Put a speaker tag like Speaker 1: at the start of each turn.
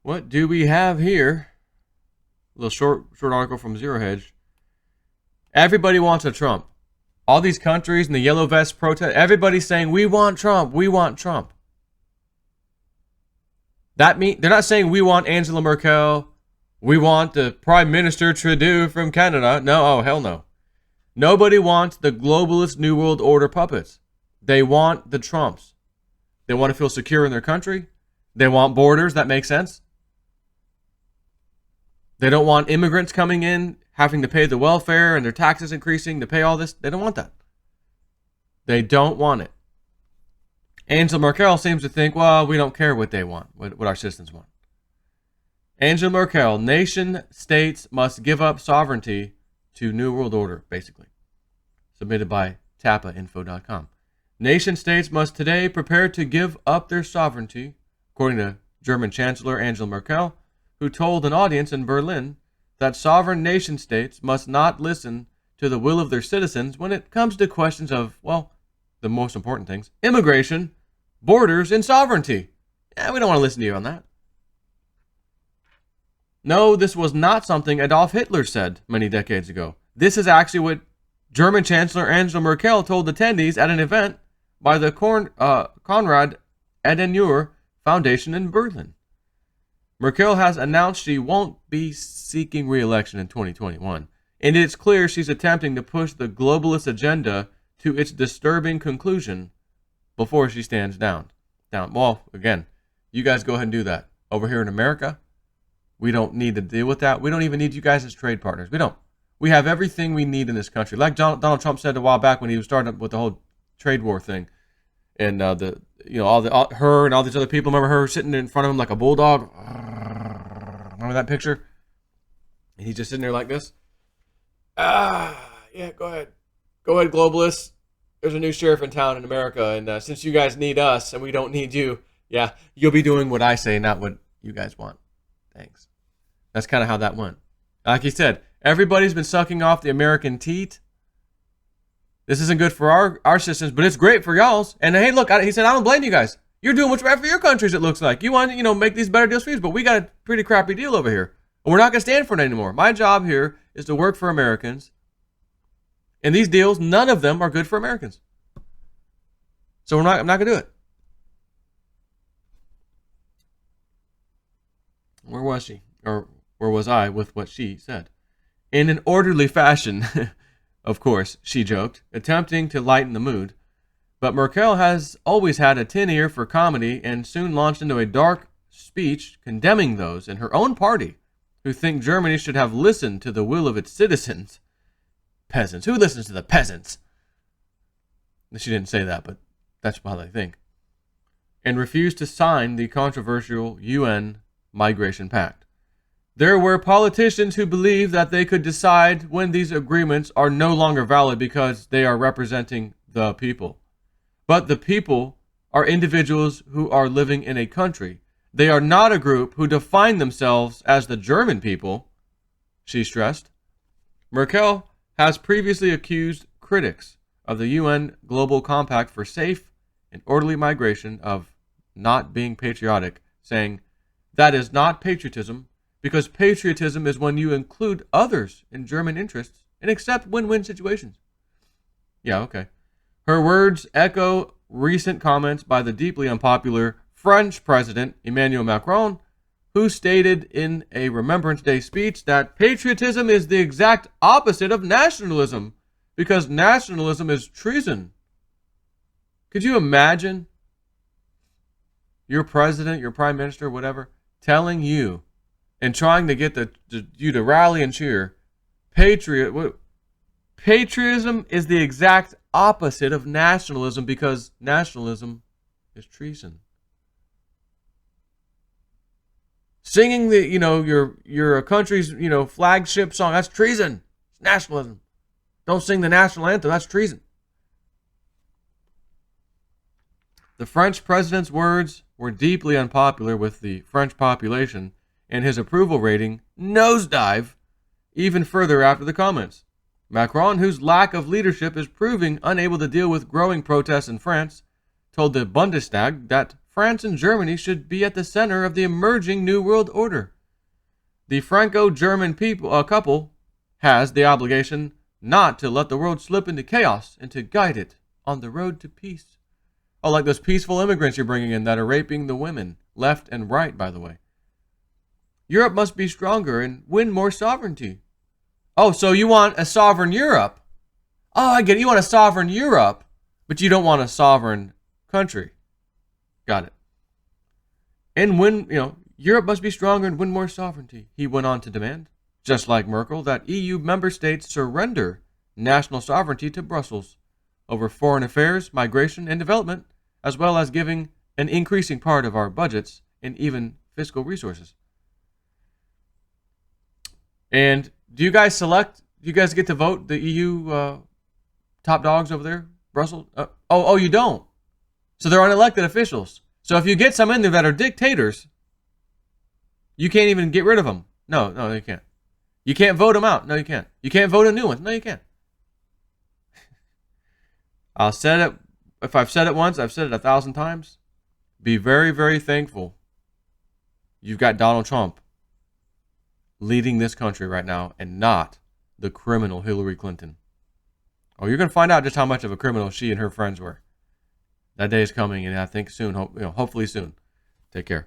Speaker 1: What do we have here? A little short article from Zero Hedge. Everybody wants a Trump. All these countries and the yellow vest protest, everybody's saying, we want Trump, we want Trump. They're not saying we want Angela Merkel, we want the Prime Minister Trudeau from Canada. No, oh, hell no. Nobody wants the globalist New World Order puppets. They want the Trumps. They want to feel secure in their country. They want borders. That makes sense. They don't want immigrants coming in, having to pay the welfare and their taxes increasing to pay all this. They don't want that. They don't want it. Angela Merkel seems to think, well, we don't care what they want, what our citizens want. Angela Merkel, nation states must give up sovereignty to New World Order, basically. Submitted by tapainfo.com. Nation states must today prepare to give up their sovereignty, according to German Chancellor Angela Merkel, who told an audience in Berlin that sovereign nation states must not listen to the will of their citizens when it comes to questions of, well, the most important things: immigration, borders, and sovereignty. Yeah, we don't want to listen to you on that. No, this was not something Adolf Hitler said many decades ago. This is actually what German Chancellor Angela Merkel told attendees at an event by the Konrad Adenauer Foundation in Berlin. Merkel has announced she won't be seeking re-election in 2021, and it's clear she's attempting to push the globalist agenda to its disturbing conclusion before she stands down. Well, again, you guys go ahead and do that. Over here in America, we don't need to deal with that. We don't even need you guys as trade partners. We don't. We have everything we need in this country. Like Donald Trump said a while back when he was starting up with the whole trade war thing, and her and all these other people. Remember her sitting in front of him like a bulldog? Remember that picture? And he's just sitting there like this. Yeah, go ahead. Go ahead, globalists. There's a new sheriff in town in America, and since you guys need us and we don't need you, yeah, you'll be doing what I say, not what you guys want. Thanks. That's kind of how that went. Like he said, everybody's been sucking off the American teat. This isn't good for our systems, but it's great for y'all's. And hey, look, he said, I don't blame you guys. You're doing what's right for your countries, it looks like. You want to, make these better deals for you, but we got a pretty crappy deal over here. And we're not going to stand for it anymore. My job here is to work for Americans. And these deals, none of them are good for Americans. So I'm not going to do it. Where was she? Or where was I with what she said? In an orderly fashion, of course, she joked, attempting to lighten the mood. But Merkel has always had a tin ear for comedy and soon launched into a dark speech condemning those in her own party who think Germany should have listened to the will of its citizens. Peasants. Who listens to the peasants? She didn't say that, but that's how they think. And refused to sign the controversial UN Migration Pact. There were politicians who believed that they could decide when these agreements are no longer valid because they are representing the people. But the people are individuals who are living in a country. They are not a group who define themselves as the German people, she stressed. Merkel has previously accused critics of the UN Global Compact for Safe and Orderly Migration of not being patriotic, saying, that is not patriotism, because patriotism is when you include others in German interests and accept win-win situations. Yeah, okay. Her words echo recent comments by the deeply unpopular French President Emmanuel Macron, who stated in a Remembrance Day speech that patriotism is the exact opposite of nationalism, because nationalism is treason. Could you imagine your president, your prime minister, whatever, telling you and trying to get you to rally and cheer, patriotism is the exact opposite of nationalism because nationalism is treason. Singing your country's flagship song, that's treason. It's nationalism. Don't sing the national anthem, that's treason. The French president's words were deeply unpopular with the French population, and his approval rating nosedived even further after the comments. Macron, whose lack of leadership is proving unable to deal with growing protests in France, told the Bundestag that France and Germany should be at the center of the emerging New World Order. The Franco-German couple has the obligation not to let the world slip into chaos and to guide it on the road to peace. Oh, like those peaceful immigrants you're bringing in that are raping the women, left and right, by the way. Europe must be stronger and win more sovereignty. Oh, so you want a sovereign Europe? Oh, I get it. You want a sovereign Europe, but you don't want a sovereign country. Got it. And Europe must be stronger and win more sovereignty, he went on to demand, just like Merkel, that EU member states surrender national sovereignty to Brussels over foreign affairs, migration, and development, as well as giving an increasing part of our budgets and even fiscal resources. And do you guys get to vote the EU top dogs over there, Brussels? You don't. So they're unelected officials. So if you get some in there that are dictators, you can't even get rid of them. No, you can't. You can't vote them out. No, you can't. You can't vote a new one. No, you can't. I'll say it. If I've said it once, I've said it 1,000 times. Be very, very thankful you've got Donald Trump leading this country right now and not the criminal Hillary Clinton. Oh, you're going to find out just how much of a criminal she and her friends were. That day is coming, and I think soon, hopefully soon. Take care.